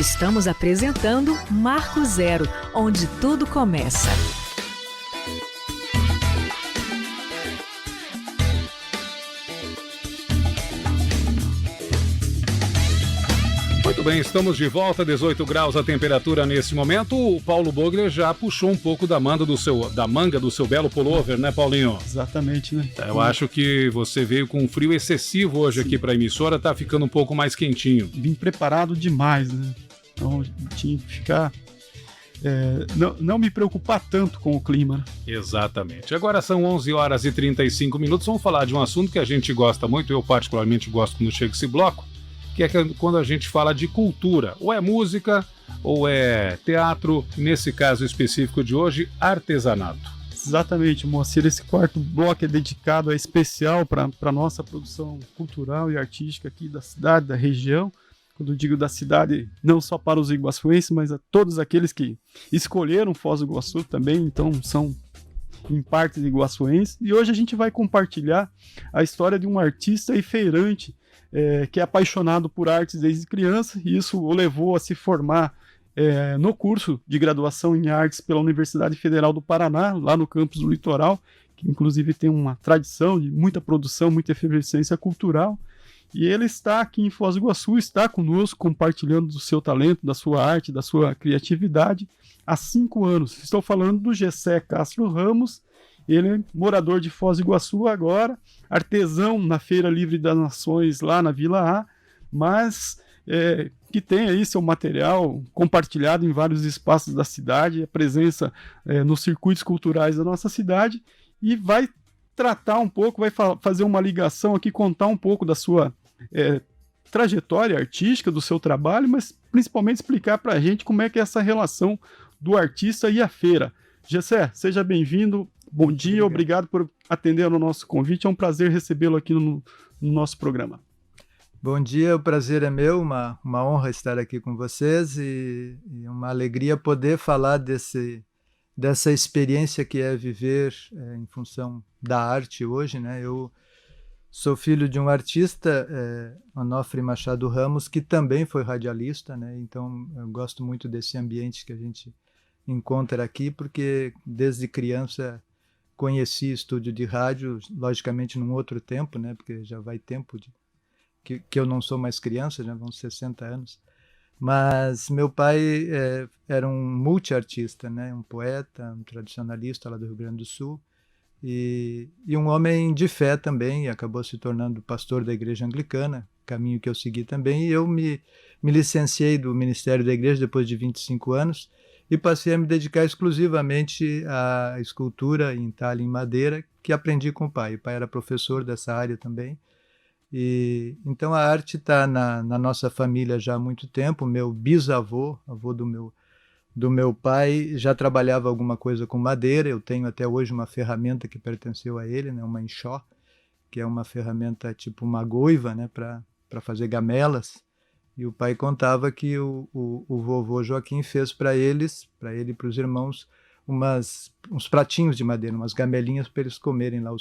Estamos apresentando Marco Zero, onde tudo começa. Muito bem, estamos de volta, 18 graus a temperatura nesse momento. O Paulo Bogler já puxou um pouco da manga do seu belo pullover, né, Paulinho? Exatamente, né? Eu acho que você veio com um frio excessivo hoje aqui para a emissora, tá ficando um pouco mais quentinho. Vim preparado demais, né? Então tinha que ficar... não me preocupar tanto com o clima. Exatamente. Agora são 11 horas e 35 minutos. Vamos falar de um assunto que a gente gosta muito, eu particularmente gosto quando chega esse bloco, que é quando a gente fala de cultura. Ou é música, ou é teatro, nesse caso específico de hoje, artesanato. Exatamente, Moacir. Esse quarto bloco é dedicado, é especial para a nossa produção cultural e artística aqui da cidade, da região. Quando eu digo da cidade, não só para os iguaçuenses, mas a todos aqueles que escolheram Foz do Iguaçu também, então são em parte iguaçuenses. E hoje a gente vai compartilhar a história de um artista e feirante que é apaixonado por artes desde criança, e isso o levou a se formar no curso de graduação em artes pela Universidade Federal do Paraná, lá no campus do Litoral, que inclusive tem uma tradição de muita produção, muita efervescência cultural. E ele está aqui em Foz do Iguaçu, está conosco compartilhando do seu talento, da sua arte, da sua criatividade há 5 anos. Estou falando do Gessé Castro Ramos. Ele é morador de Foz do Iguaçu agora, artesão na Feira Livre das Nações lá na Vila A, mas que tem aí seu material compartilhado em vários espaços da cidade, a presença nos circuitos culturais da nossa cidade, e vai tratar um pouco, vai fazer uma ligação aqui, contar um pouco da sua trajetória artística, do seu trabalho, mas principalmente explicar para a gente como é que é essa relação do artista e a feira. Gessé, seja bem-vindo, bom dia, obrigado por atender ao nosso convite, é um prazer recebê-lo aqui no nosso programa. Bom dia, o prazer é meu, uma honra estar aqui com vocês e uma alegria poder falar dessa experiência que é viver em função da arte hoje, né? Eu sou filho de um artista, Onofre Machado Ramos, que também foi radialista, né? Então eu gosto muito desse ambiente que a gente encontra aqui, porque desde criança conheci estúdio de rádio, logicamente num outro tempo, né? Porque já vai tempo que eu não sou mais criança, já vão 60 anos. Mas meu pai era um multiartista, né? Um poeta, um tradicionalista lá do Rio Grande do Sul, e um homem de fé também, e acabou se tornando pastor da Igreja Anglicana, caminho que eu segui também, e eu me licenciei do Ministério da Igreja depois de 25 anos, e passei a me dedicar exclusivamente à escultura em talha em madeira, que aprendi com o pai. O pai era professor dessa área também. E então a arte está na nossa família já há muito tempo. Meu bisavô, avô do meu pai, já trabalhava alguma coisa com madeira. Eu tenho até hoje uma ferramenta que pertenceu a ele, né, uma enxó, que é uma ferramenta tipo uma goiva, né, para fazer gamelas. E o pai contava que o vovô Joaquim fez para ele e para os irmãos, uns pratinhos de madeira, umas gamelinhas para eles comerem lá,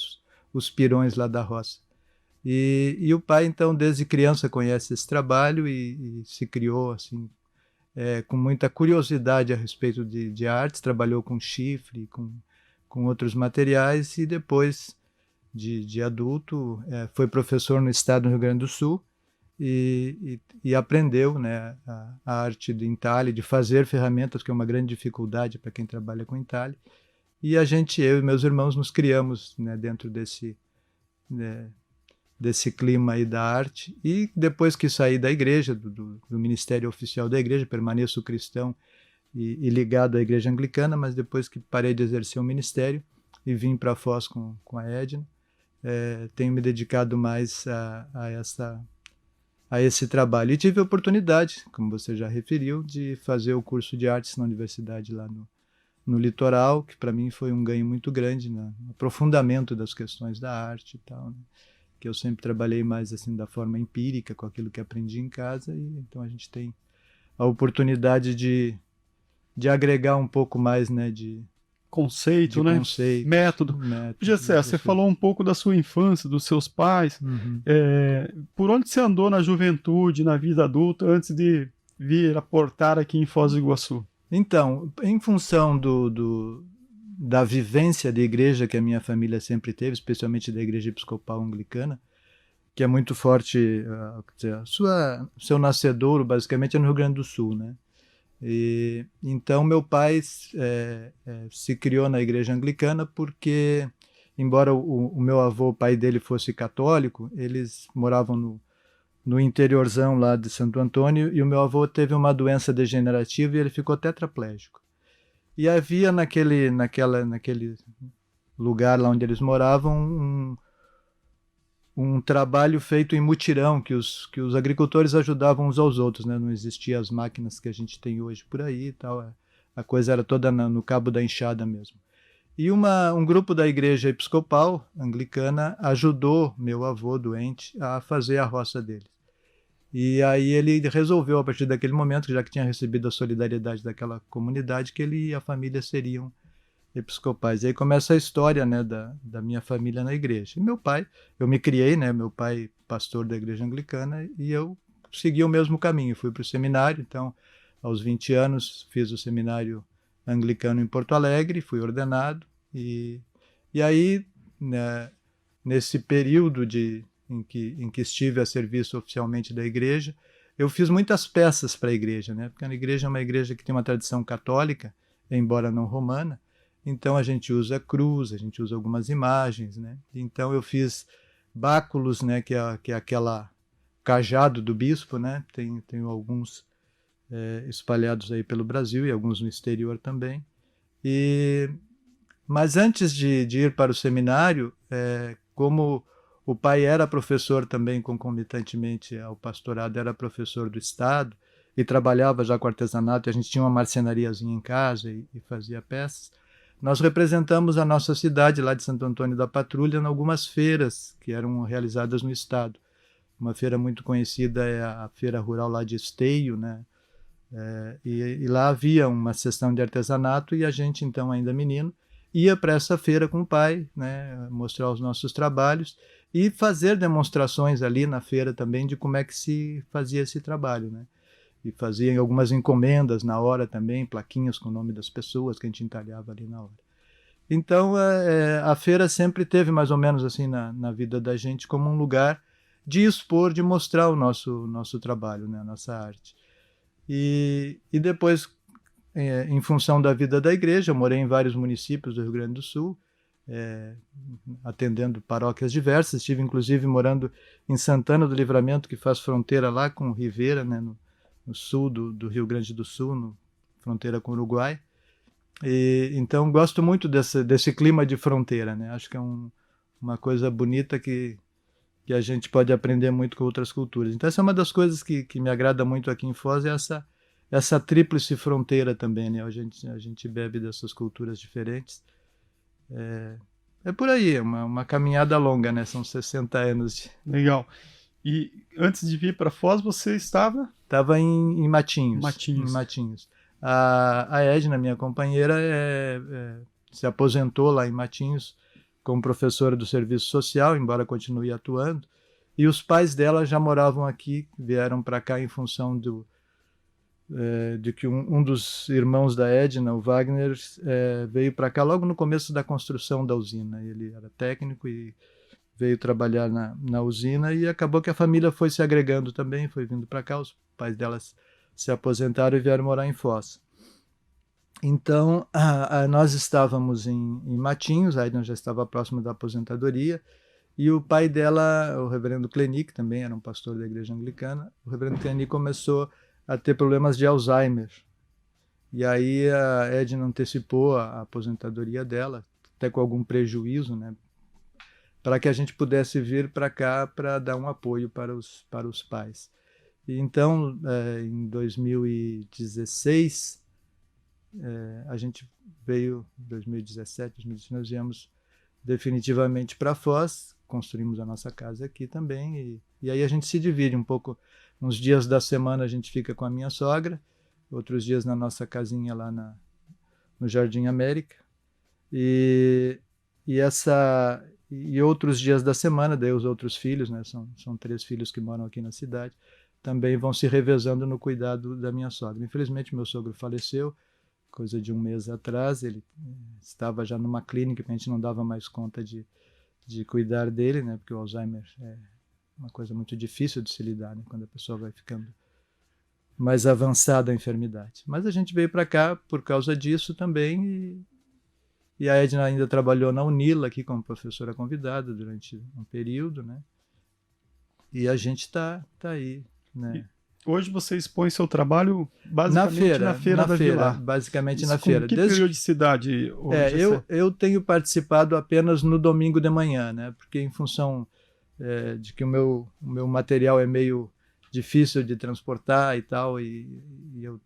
os pirões lá da roça. E o pai, então, desde criança conhece esse trabalho e se criou assim, com muita curiosidade a respeito de artes, trabalhou com chifre, com outros materiais, e depois de adulto foi professor no estado do Rio Grande do Sul, e aprendeu, né, a arte do entalhe, de fazer ferramentas, que é uma grande dificuldade para quem trabalha com entalhe. E eu e meus irmãos nos criamos, né, dentro desse clima aí da arte. E depois que saí da igreja, do ministério oficial da igreja, permaneço cristão e ligado à Igreja Anglicana, mas depois que parei de exercer o ministério e vim para Foz com a Edna, tenho me dedicado mais a esse trabalho. E tive a oportunidade, como você já referiu, de fazer o curso de artes na universidade lá no Litoral, que para mim foi um ganho muito grande no aprofundamento das questões da arte e tal, né? Que eu sempre trabalhei mais assim da forma empírica, com aquilo que aprendi em casa, e então a gente tem a oportunidade de agregar um pouco mais, né, de conceito, né? Método. Gessé, você falou um pouco da sua infância, dos seus pais. Por onde você andou na juventude, na vida adulta, antes de vir aportar aqui em Foz do Iguaçu? Então, em função da vivência de igreja que a minha família sempre teve, especialmente da igreja episcopal anglicana, que é muito forte, quer dizer, seu nascedouro basicamente é no Rio Grande do Sul, né? E então meu pai se criou na igreja anglicana porque, embora o meu avô, o pai dele, fosse católico, eles moravam no interiorzão lá de Santo Antônio, e o meu avô teve uma doença degenerativa e ele ficou tetraplégico. E havia naquele lugar lá onde eles moravam um trabalho feito em mutirão, que os agricultores ajudavam uns aos outros, né? Não existiam as máquinas que a gente tem hoje por aí e tal. A coisa era toda no cabo da enxada mesmo. E um grupo da igreja episcopal anglicana ajudou meu avô doente a fazer a roça dele. E aí ele resolveu, a partir daquele momento, já que tinha recebido a solidariedade daquela comunidade, que ele e a família seriam episcopais. E aí começa a história, né, da minha família na igreja. E meu pai, eu me criei, né, meu pai pastor da igreja anglicana, e eu segui o mesmo caminho. Fui para o seminário, então, aos 20 anos, fiz o seminário anglicano em Porto Alegre, fui ordenado, e aí, né, nesse período em que estive a serviço oficialmente da igreja, eu fiz muitas peças para a igreja, né, porque a igreja é uma igreja que tem uma tradição católica, embora não romana. Então a gente usa cruz, a gente usa algumas imagens, né? Então eu fiz báculos, né? Que é aquela cajado do bispo, né? Tenho alguns espalhados aí pelo Brasil e alguns no exterior também. Mas antes de ir para o seminário, como o pai era professor também, concomitantemente ao pastorado, era professor do Estado e trabalhava já com artesanato, e a gente tinha uma marcenariazinha em casa e fazia peças. Nós representamos a nossa cidade, lá de Santo Antônio da Patrulha, em algumas feiras que eram realizadas no estado. Uma feira muito conhecida é a Feira Rural lá de Esteio, né? E lá havia uma sessão de artesanato e a gente, então, ainda menino, ia para essa feira com o pai, né? Mostrar os nossos trabalhos e fazer demonstrações ali na feira também de como é que se fazia esse trabalho, né? E fazia algumas encomendas na hora também, plaquinhas com o nome das pessoas que a gente entalhava ali na hora. Então, a feira sempre teve mais ou menos assim na vida da gente como um lugar de expor, de mostrar o nosso trabalho, né, a nossa arte. E depois, em função da vida da igreja, eu morei em vários municípios do Rio Grande do Sul, atendendo paróquias diversas. Estive, inclusive, morando em Santana do Livramento, que faz fronteira lá com Rivera, né, no sul do Rio Grande do Sul, fronteira com o Uruguai. Então gosto muito desse clima de fronteira, né? Acho que é uma coisa bonita que a gente pode aprender muito com outras culturas. Então essa é uma das coisas que me agrada muito aqui em Foz, é essa tríplice fronteira também, né? A gente bebe dessas culturas diferentes. É por aí, é uma caminhada longa, né? São 60 anos. Legal. E antes de vir para Foz, você estava? Estava em Matinhos. Matinhos. Em Matinhos. A Edna, minha companheira, se aposentou lá em Matinhos como professora do serviço social, embora continue atuando. E os pais dela já moravam aqui, vieram para cá em função de que um dos irmãos da Edna, o Wagner, veio para cá logo no começo da construção da usina. Ele era técnico e veio trabalhar na usina, e acabou que a família foi se agregando também, foi vindo para cá, os pais delas se aposentaram e vieram morar em Foz. Então, nós estávamos em Matinhos, a Edna já estava próximo da aposentadoria, e o pai dela, o reverendo Klenick, também era um pastor da igreja anglicana, o reverendo Klenick começou a ter problemas de Alzheimer. E aí a Edna antecipou a aposentadoria dela, até com algum prejuízo, né, para que a gente pudesse vir para cá para dar um apoio para os pais. E então, em 2016, a gente veio, 2017, 2018, nós viemos definitivamente para Foz, construímos a nossa casa aqui também, e aí a gente se divide um pouco. Uns dias da semana a gente fica com a minha sogra, outros dias na nossa casinha lá no Jardim América, e outros dias da semana, daí os outros filhos, né, são 3 filhos que moram aqui na cidade, também vão se revezando no cuidado da minha sogra. Infelizmente, meu sogro faleceu, coisa de um mês atrás. Ele estava já numa clínica, que a gente não dava mais conta de cuidar dele, né? Porque o Alzheimer é uma coisa muito difícil de se lidar, né? Quando a pessoa vai ficando mais avançada a enfermidade. Mas a gente veio para cá por causa disso também, e a Edna ainda trabalhou na Unila aqui como professora convidada durante um período, né? E a gente está aí, né? Hoje você expõe seu trabalho basicamente na feira da Vila. Basicamente Isso na feira. Que periodicidade? Eu tenho participado apenas no domingo de manhã, né? Porque em função de que o meu material é meio difícil de transportar e tal, e eu,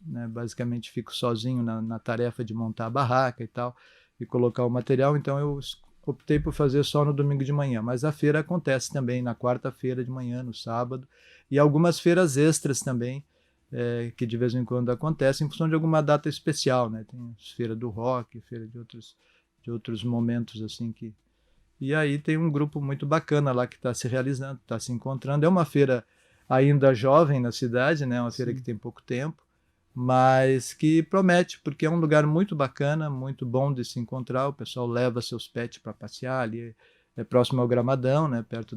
né, basicamente fico sozinho na tarefa de montar a barraca e tal, e colocar o material, então eu optei por fazer só no domingo de manhã, mas a feira acontece também na quarta-feira de manhã, no sábado, e algumas feiras extras também, que de vez em quando acontecem em função de alguma data especial, né? Tem feira do rock, feira de outros momentos assim que... E aí tem um grupo muito bacana lá que está se realizando, está se encontrando. É uma feira ainda jovem na cidade, né? Uma feira que tem pouco tempo, mas que promete, porque é um lugar muito bacana, muito bom de se encontrar. O pessoal leva seus pets para passear ali, é próximo ao Gramadão, né? Perto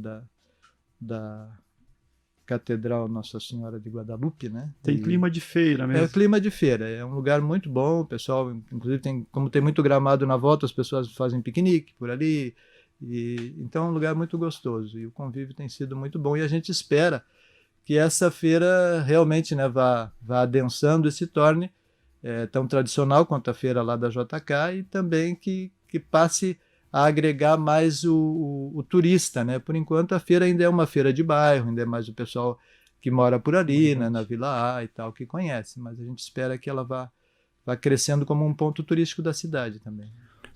da Catedral Nossa Senhora de Guadalupe, né? Tem clima de feira mesmo. É clima de feira, é um lugar muito bom. O pessoal, inclusive, como tem muito gramado na volta, as pessoas fazem piquenique por ali. Então é um lugar muito gostoso e o convívio tem sido muito bom, e a gente espera que essa feira realmente, né, vá adensando e se torne tão tradicional quanto a feira lá da JK, e também que passe a agregar mais o turista, né? Por enquanto a feira ainda é uma feira de bairro, ainda é mais o pessoal que mora por ali, né, na Vila A e tal, que conhece, mas a gente espera que ela vá crescendo como um ponto turístico da cidade também.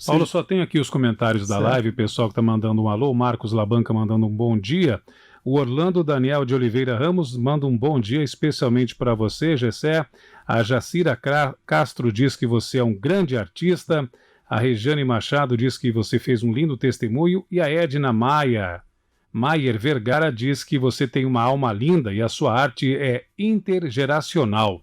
Paulo, só tem aqui os comentários da live, o pessoal que está mandando um alô, o Marcos Labanca mandando um bom dia, o Orlando Daniel de Oliveira Ramos manda um bom dia especialmente para você, Gessé, a Jacira Castro diz que você é um grande artista, a Regiane Machado diz que você fez um lindo testemunho, e a Edna Maier Vergara diz que você tem uma alma linda e a sua arte é intergeracional.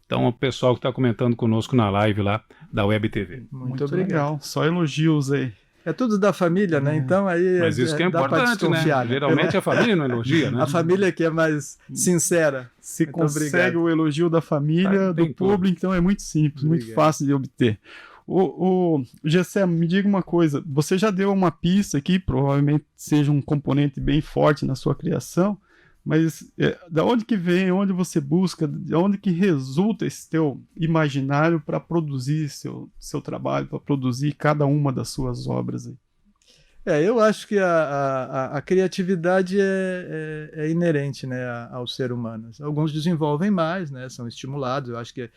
Então, o pessoal que está comentando conosco na live lá da Web TV. Muito legal, só elogios aí. É tudo da família, né? Então aí mas isso que é importante, né? Geralmente a família não elogia, né? A família que é mais sincera. Se consegue o elogio da família, do público, então é muito simples, muito fácil de obter. O Gessé, me diga uma coisa, você já deu uma pista aqui, provavelmente seja um componente bem forte na sua criação, mas da onde que vem, onde você busca, de onde que resulta esse teu imaginário para produzir seu trabalho, para produzir cada uma das suas obras aí? Eu acho que a criatividade é inerente, né, ao ser humano. Alguns desenvolvem mais, né, são estimulados. Eu acho que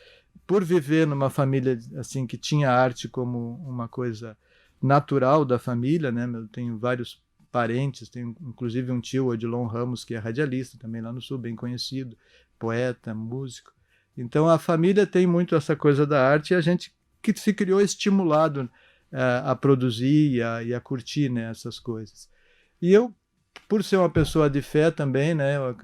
por viver numa família assim que tinha arte como uma coisa natural da família, né, eu tenho vários parentes, tenho inclusive um tio, Odilon Ramos, que é radialista também lá no Sul, bem conhecido, poeta, músico. Então a família tem muito essa coisa da arte, e a gente que se criou estimulado a produzir e a curtir, né, essas coisas. E eu, por ser uma pessoa de fé também, né, eu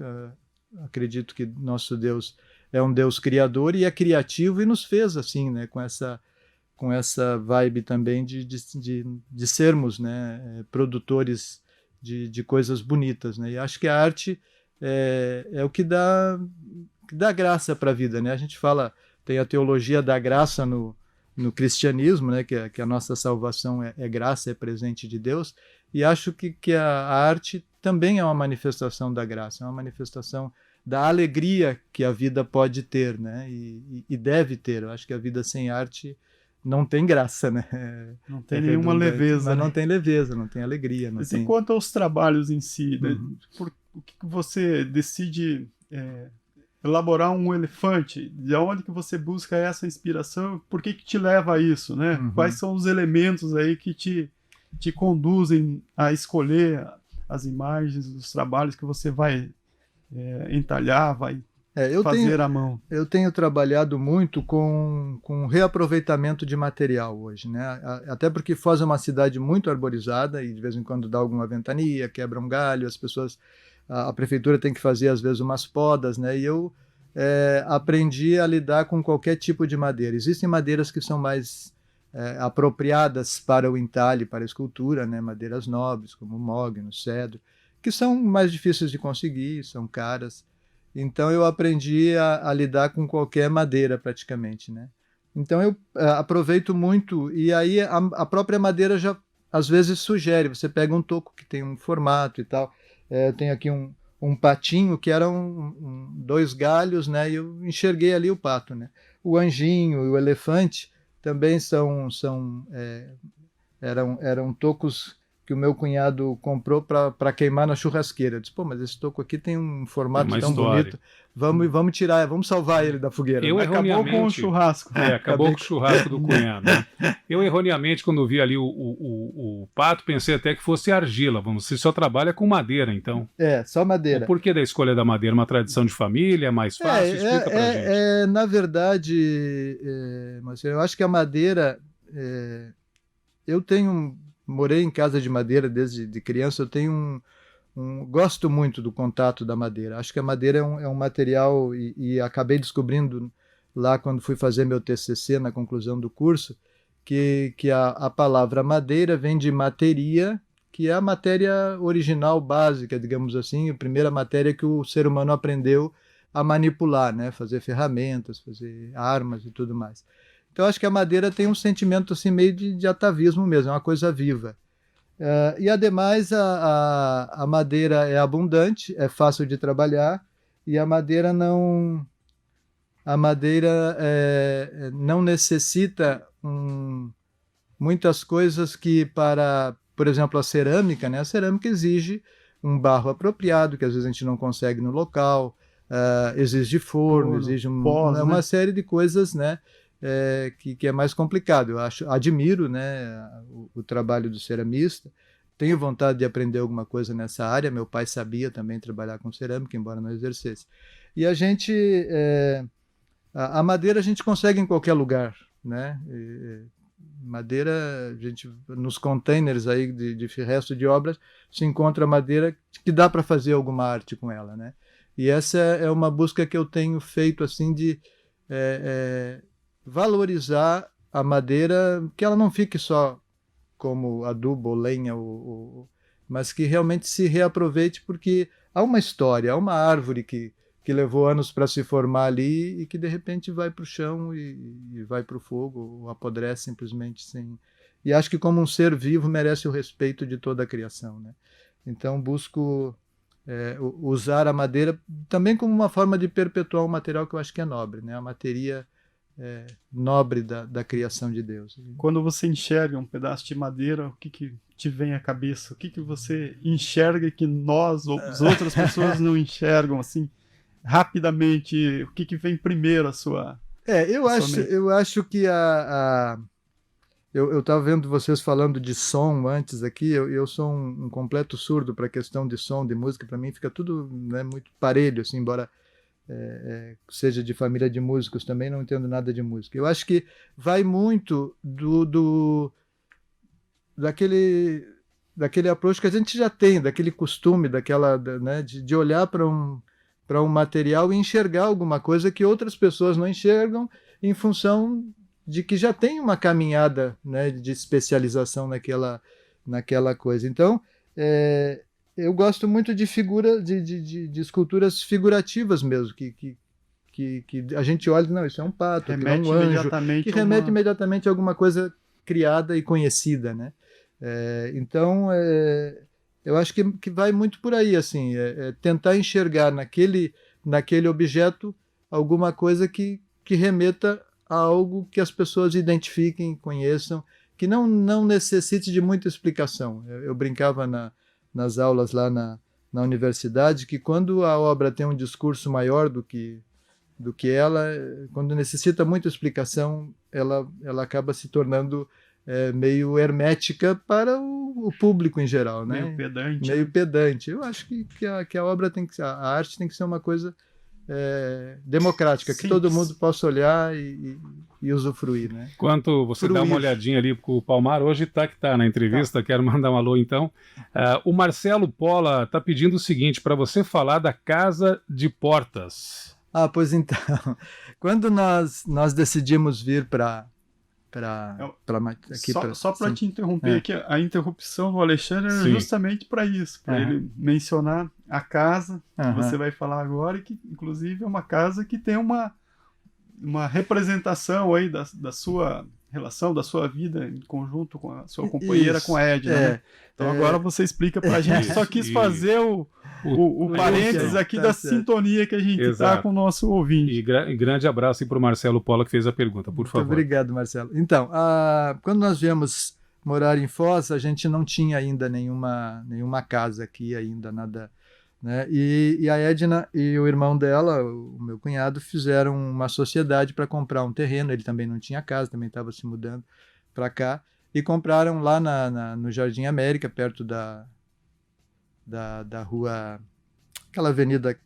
acredito que nosso Deus é um Deus criador e é criativo, e nos fez assim, né, com essa vibe também de sermos, né, produtores de coisas bonitas, né? E acho que a arte é o que dá graça para a vida, né? A gente fala, tem a teologia da graça no cristianismo, né, que a nossa salvação é graça, é presente de Deus, e acho que a arte também é uma manifestação da graça, é uma manifestação da alegria que a vida pode ter, né, e deve ter. Eu acho que a vida sem arte não tem graça, né? Não tem nenhuma leveza. Mas né? Não tem leveza, não tem alegria. Não tem... E quanto aos trabalhos em si, né? O que você decide elaborar um elefante? De onde que você busca essa inspiração? Por que te leva a isso, né? Quais são os elementos aí que te conduzem a escolher as imagens, os trabalhos que você vai entalhar, vai fazer à mão? Eu tenho trabalhado muito com reaproveitamento de material hoje, né? Até porque Foz é uma cidade muito arborizada e de vez em quando dá alguma ventania, quebra um galho, as pessoas a prefeitura tem que fazer às vezes umas podas, né? E eu aprendi a lidar com qualquer tipo de madeira. Existem madeiras que são mais apropriadas para o entalhe, para a escultura, né? Madeiras nobres, como o mogno, cedro, que são mais difíceis de conseguir, são caras. Então eu aprendi a lidar com qualquer madeira praticamente, né? Então eu aproveito muito, e aí a própria madeira já às vezes sugere, você pega um toco que tem um formato e tal, eu tenho aqui um patinho que eram 2 galhos, né? E eu enxerguei ali o pato, né? O anjinho e o elefante também eram tocos que o meu cunhado comprou para queimar na churrasqueira. Eu disse, pô, mas esse toco aqui tem um formato tão bonito, vamos tirar, vamos salvar ele da fogueira. Acabou com o churrasco. Acabou com o churrasco do cunhado. Né? Eu, erroneamente, quando vi ali o pato, pensei até que fosse argila. Você só trabalha com madeira, então. Só madeira. O porquê da escolha da madeira? Uma tradição de família? É mais fácil? Explica pra gente. Na verdade, Marcelo, eu acho que a madeira... eu morei em casa de madeira desde criança, eu tenho gosto muito do contato da madeira. Acho que a madeira é um material, e acabei descobrindo lá quando fui fazer meu TCC, na conclusão do curso, que a palavra madeira vem de materia, que é a matéria original básica, digamos assim, a primeira matéria que o ser humano aprendeu a manipular, né? Fazer ferramentas, fazer armas e tudo mais. Então, acho que a madeira tem um sentimento assim, meio de atavismo mesmo, é uma coisa viva. E, ademais, a madeira é abundante, é fácil de trabalhar, e a madeira não necessita muitas coisas que por exemplo, a cerâmica, né? A cerâmica exige um barro apropriado, que às vezes a gente não consegue no local, exige forno, exige uma série de coisas, né? Que é mais complicado. Eu admiro, né, o trabalho do ceramista, tenho vontade de aprender alguma coisa nessa área. Meu pai sabia também trabalhar com cerâmica, embora não exercesse. E a madeira a gente consegue em qualquer lugar, né? Madeira, nos containers aí de resto de obras, se encontra madeira que dá para fazer alguma arte com ela, né? E essa é uma busca que eu tenho feito, assim, de valorizar a madeira, que ela não fique só como adubo ou lenha, mas que realmente se reaproveite, porque há uma história, há uma árvore que levou anos para se formar ali e que de repente vai para o chão e vai para o fogo, ou apodrece simplesmente sem... E acho que como um ser vivo merece o respeito de toda a criação, né? Então busco usar a madeira também como uma forma de perpetuar um material que eu acho que é nobre, né? A matéria nobre da criação de Deus. Quando você enxerga um pedaço de madeira, o que te vem à cabeça? O que você enxerga que nós ou as outras pessoas não enxergam, assim, rapidamente? O que vem primeiro à sua eu acho que eu estava vendo vocês falando de som antes aqui. Eu sou um completo surdo para a questão de som, de música. Para mim fica tudo, né, muito parelho, assim, embora seja de família de músicos também, não entendo nada de música. Eu acho que vai muito daquele approach que a gente já tem, daquele costume, né, de olhar para um material e enxergar alguma coisa que outras pessoas não enxergam, em função de que já tem uma caminhada, né, de especialização naquela coisa. Então, eu gosto muito de de esculturas figurativas mesmo, que a gente olha e não, isso é um pato, aquilo é um anjo, que remete imediatamente a alguma coisa criada e conhecida, né? Então, eu acho que vai muito por aí, assim, tentar enxergar naquele objeto alguma coisa que remeta a algo que as pessoas identifiquem, conheçam, que não necessite de muita explicação. Eu brincava nas aulas lá na universidade, que quando a obra tem um discurso maior do que ela, quando necessita muita explicação, ela acaba se tornando meio hermética para o público em geral, né? Meio pedante. Meio pedante. Eu acho que a obra a arte tem que ser uma coisa democrática, que todo mundo possa olhar e usufruir, né? Enquanto você dá uma olhadinha ali com o Palmar, hoje que tá na entrevista, quero mandar um alô então. O Marcelo Pola está pedindo o seguinte, para você falar da Casa de Portas. Pois então, quando nós decidimos vir para aqui só para te interromper aqui, a interrupção do Alexandre era justamente para isso, para ele mencionar a casa que você vai falar agora, e que inclusive é uma casa que tem uma representação aí da sua relação, da sua vida em conjunto com a sua companheira, com a Edna, né? Então agora você explica pra gente. Só quis fazer o parênteses aqui da sintonia que a gente está com o nosso ouvinte. E grande abraço aí para o Marcelo Pola, que fez a pergunta, por favor. Muito obrigado, Marcelo. Então, quando nós viemos morar em Foz, a gente não tinha ainda nenhuma casa aqui, ainda nada, né? E a Edna e o irmão dela, o meu cunhado, fizeram uma sociedade para comprar um terreno. Ele também não tinha casa, também estava se mudando para cá, e compraram lá no Jardim América, perto da rua, aquela avenida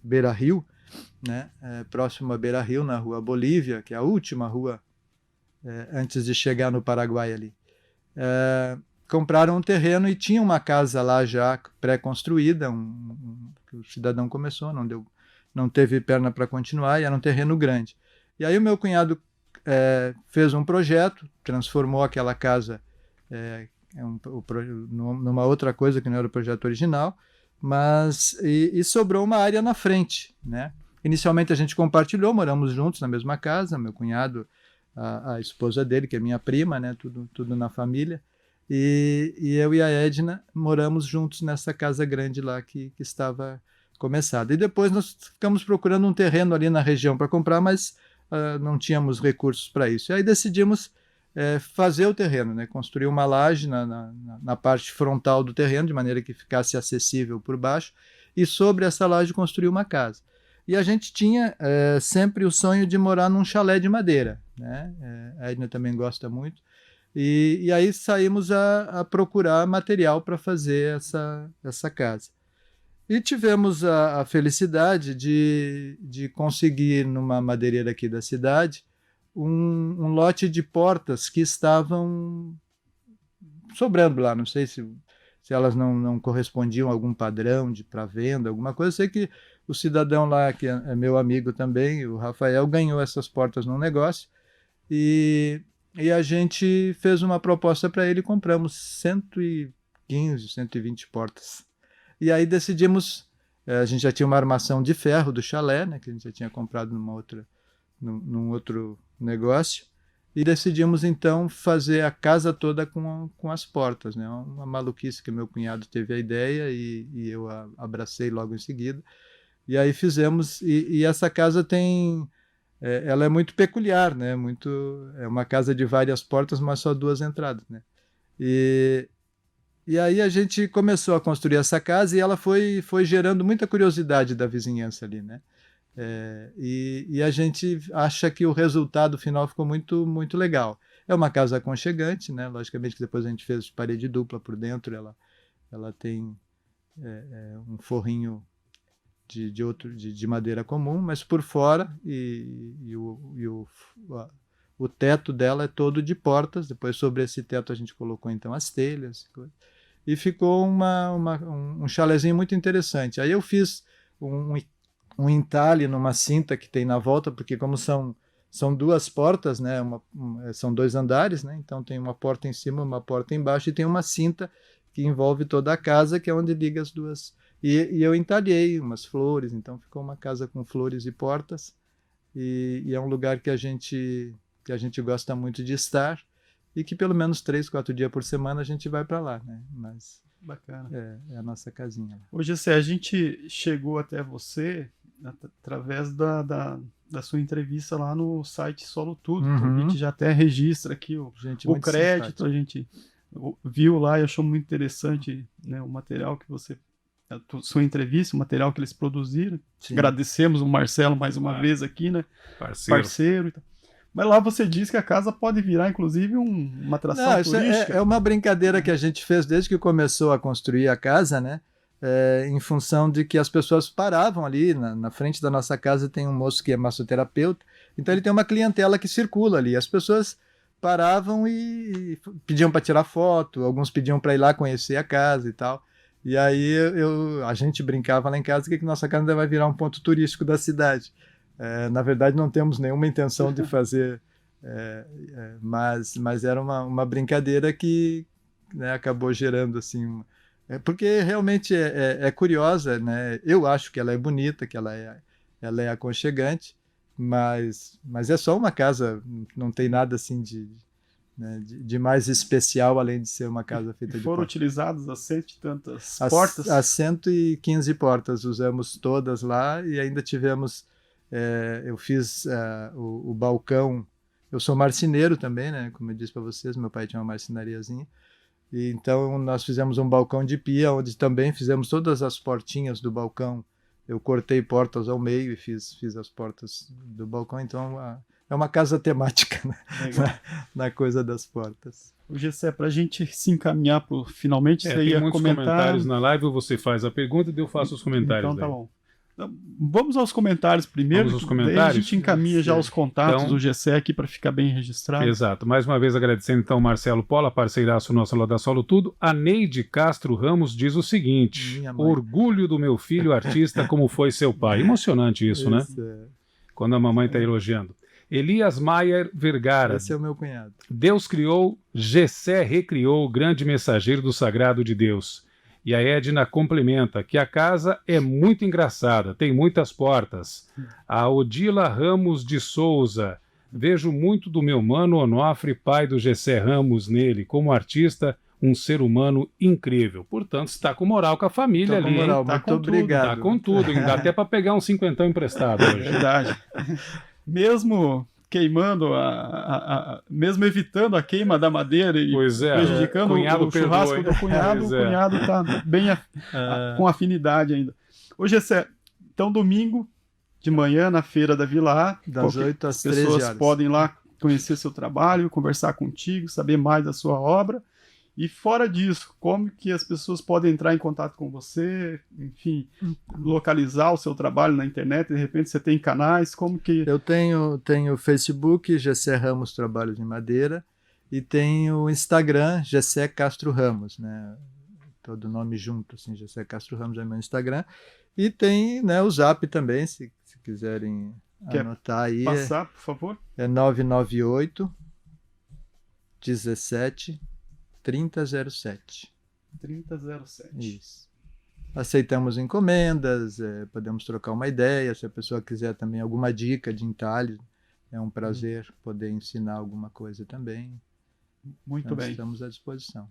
Beira Rio, né? Próximo a Beira Rio, na rua Bolívia, que é a última rua antes de chegar no Paraguai ali. Compraram um terreno e tinha uma casa lá já pré-construída, que o cidadão começou, não teve perna para continuar, e era um terreno grande. E aí o meu cunhado fez um projeto, transformou aquela casa numa outra coisa que não era o projeto original, mas e sobrou uma área na frente, né? Inicialmente a gente compartilhou, moramos juntos na mesma casa, meu cunhado, a esposa dele, que é minha prima, né? Tudo na família. E eu e a Edna moramos juntos nessa casa grande lá que estava começada. E depois nós ficamos procurando um terreno ali na região para comprar, mas não tínhamos recursos para isso. E aí decidimos fazer o terreno, né? Construir uma laje na parte frontal do terreno, de maneira que ficasse acessível por baixo, e sobre essa laje construir uma casa. E a gente tinha sempre o sonho de morar num chalé de madeira, né? A Edna também gosta muito. E aí saímos a procurar material para fazer essa casa. E tivemos a felicidade de conseguir, numa madeireira aqui da cidade, um lote de portas que estavam sobrando lá. Não sei se elas não correspondiam a algum padrão para venda, alguma coisa. Eu sei que o cidadão lá, que é meu amigo também, o Rafael, ganhou essas portas num negócio, e a gente fez uma proposta para ele e compramos 115, 120 portas. E aí decidimos, a gente já tinha uma armação de ferro do chalé, né, que a gente já tinha comprado num outro negócio, e decidimos então fazer a casa toda com as portas, né, uma maluquice que meu cunhado teve a ideia e eu abracei logo em seguida. E aí fizemos, e essa casa ela é muito peculiar, né? É uma casa de várias portas, mas só 2 entradas, né? E aí a gente começou a construir essa casa e ela foi gerando muita curiosidade da vizinhança ali, né? E a gente acha que o resultado final ficou muito, muito legal. É uma casa aconchegante, né? Logicamente que depois a gente fez parede dupla por dentro, ela tem um forrinho de madeira comum, mas por fora, o teto dela é todo de portas. Depois sobre esse teto a gente colocou então as telhas, e ficou um chalezinho muito interessante. Aí eu fiz um entalhe numa cinta que tem na volta, porque como são 2 portas, né, são 2 andares, né, então tem uma porta em cima, uma porta embaixo, e tem uma cinta que envolve toda a casa, que é onde liga as 2. E eu entalhei umas flores, então ficou uma casa com flores e portas, e é um lugar que a gente gosta muito de estar, e que pelo menos 3, 4 dias por semana a gente vai para lá, né? Mas bacana. É a nossa casinha. Hoje, a gente chegou até você através da sua entrevista lá no site Solo Tudo. Então a gente já até registra aqui o crédito, simpático. A gente viu lá e achou muito interessante, né, o material que você... a sua entrevista, o material que eles produziram. Sim. Agradecemos o Marcelo mais uma vez aqui, né? Parceiro e tal. Mas lá você diz que a casa pode virar, inclusive, uma atração turística. É uma brincadeira que a gente fez desde que começou a construir a casa, né? em função de que as pessoas paravam ali, na frente da nossa casa tem um moço que é massoterapeuta, então ele tem uma clientela que circula ali, as pessoas paravam e pediam para tirar foto, alguns pediam para ir lá conhecer a casa e tal, e aí a gente brincava lá em casa que nossa casa ainda vai virar um ponto turístico da cidade. Na verdade não temos nenhuma intenção de fazer, mas era uma brincadeira que, né, acabou gerando assim, porque realmente é curiosa, né? Eu acho que ela é bonita, que ela é aconchegante, mas é só uma casa, não tem nada assim de mais especial, além de ser uma casa feita de Foram portas. utilizadas as 100 e tantas portas? portas? As 115 portas, usamos todas lá, e ainda tivemos, eu fiz o balcão, eu sou marceneiro também, né? Como eu disse para vocês, meu pai tinha uma marcenariazinha, e então nós fizemos um balcão de pia, onde também fizemos todas as portinhas do balcão. Eu cortei portas ao meio e fiz as portas do balcão, então é uma casa temática, né? na coisa das portas. O Gessé, para a gente se encaminhar para finalmente, você tem ia muitos comentar... comentários na live, você faz a pergunta e eu faço os comentários. Então tá daí. bom. Então, vamos aos comentários primeiro. Vamos aos comentários? Daí a gente encaminha já os contatos Então, do Gessé aqui para ficar bem registrado. Exato. Mais uma vez agradecendo então Marcelo Pola, parceiraço nosso lá da Solo Tudo. A Neide Castro Ramos diz o seguinte: orgulho do meu filho artista como foi seu pai. Emocionante isso, né? Quando a mamãe está elogiando. Elias Maier Vergara. Esse é o meu cunhado. Deus criou, Gessé recriou o grande mensageiro do sagrado de Deus. E a Edna complementa que a casa é muito engraçada, tem muitas portas. A Odila Ramos de Souza: vejo muito do meu mano Onofre, pai do Gessé Ramos, nele. Como artista, um ser humano incrível. Portanto, está com moral com a família ali. Com moral, Tá muito com obrigado. Tudo, tá com tudo. Dá até para pegar um 50 emprestado hoje. Verdade. Mesmo queimando, mesmo evitando a queima da madeira e prejudicando o churrasco do cunhado, o cunhado está bem com afinidade ainda. Ô Gessé, então domingo de manhã na Feira da Vila A, das 8 às 13 horas. As pessoas podem ir lá conhecer seu trabalho, conversar contigo, saber mais da sua obra. E fora disso, como que as pessoas podem entrar em contato com você, enfim, localizar o seu trabalho na internet, de repente você tem canais, como que... Eu tenho Facebook, Gessé Ramos Trabalhos em Madeira, e tenho o Instagram, Gessé Castro Ramos, né? Todo nome junto, assim, Gessé Castro Ramos é meu Instagram. E tem, né, o Zap também, se quiserem anotar aí. Passar, por favor? É 998 17 3007. 3007. Isso. Aceitamos encomendas, podemos trocar uma ideia, se a pessoa quiser também alguma dica de entalhe, é um prazer poder ensinar alguma coisa também. Muito bem. Estamos à disposição.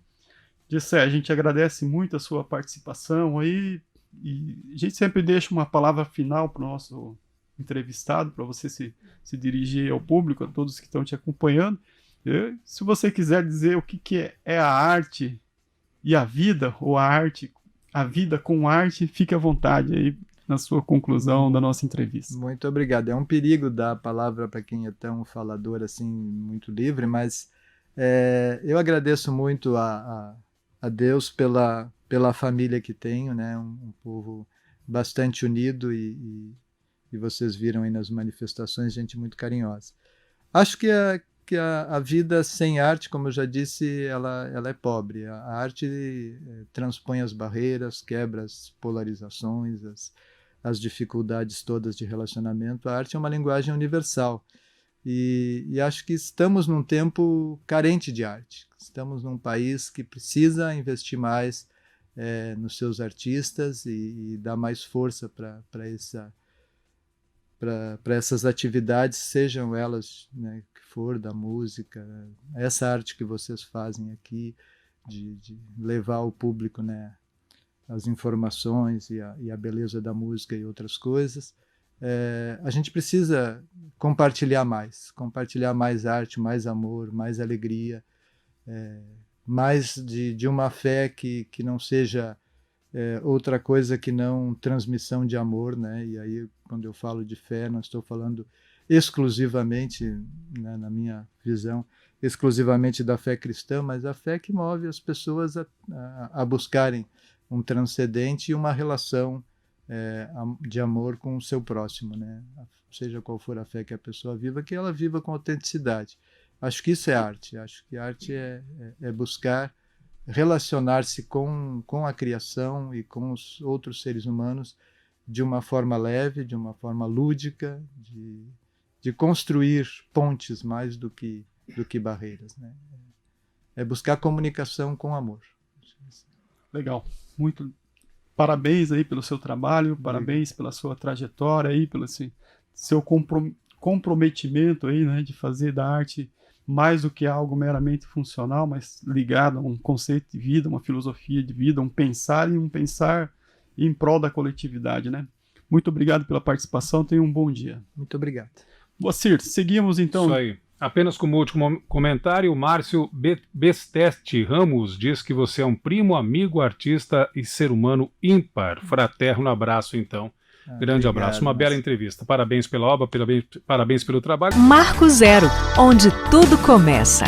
Gessé, a gente agradece muito a sua participação aí, e a gente sempre deixa uma palavra final para o nosso entrevistado, para você se dirigir ao público, a todos que estão te acompanhando. Se você quiser dizer o que é a arte e a vida, ou a vida com arte, fique à vontade aí na sua conclusão da nossa entrevista. Muito obrigado. É um perigo dar a palavra para quem é tão falador assim, muito livre, mas eu agradeço muito a Deus pela família que tenho, né? Um povo bastante unido e vocês viram aí nas manifestações, gente muito carinhosa. Acho que a vida sem arte, como eu já disse, ela é pobre. A arte transpõe as barreiras, quebra as polarizações, as dificuldades todas de relacionamento. A arte é uma linguagem universal. E acho que estamos num tempo carente de arte. Estamos num país que precisa investir mais nos seus artistas e dar mais força para essas atividades, sejam elas, né, que for, da música, essa arte que vocês fazem aqui, de levar ao público, né, as informações e a beleza da música e outras coisas. A gente precisa compartilhar mais arte, mais amor, mais alegria, mais de uma fé que não seja outra coisa que não transmissão de amor, né? E aí, quando eu falo de fé, não estou falando exclusivamente, né, na minha visão, exclusivamente da fé cristã, mas a fé que move as pessoas a buscarem um transcendente e uma relação de amor com o seu próximo, né? Seja qual for a fé que a pessoa viva, que ela viva com autenticidade. Acho que isso é arte. Acho que arte é buscar relacionar-se com a criação e com os outros seres humanos de uma forma leve, de uma forma lúdica, de construir pontes mais do que barreiras, né? É buscar comunicação com amor. Legal. Muito parabéns aí pelo seu trabalho, parabéns pela sua trajetória aí, pelo seu comprometimento aí, né, de fazer da arte mais do que algo meramente funcional, mas ligado a um conceito de vida, uma filosofia de vida, um pensar em prol da coletividade, né? Muito obrigado pela participação, tenha um bom dia. Muito obrigado. Moacir, seguimos então. Isso aí. Apenas como último comentário, o Márcio Besteste Ramos diz que você é um primo, amigo, artista e ser humano ímpar. Fraterno abraço, então. Grande Obrigado, abraço. Uma bela entrevista. Parabéns pela obra, parabéns pelo trabalho. Marco Zero, onde tudo começa.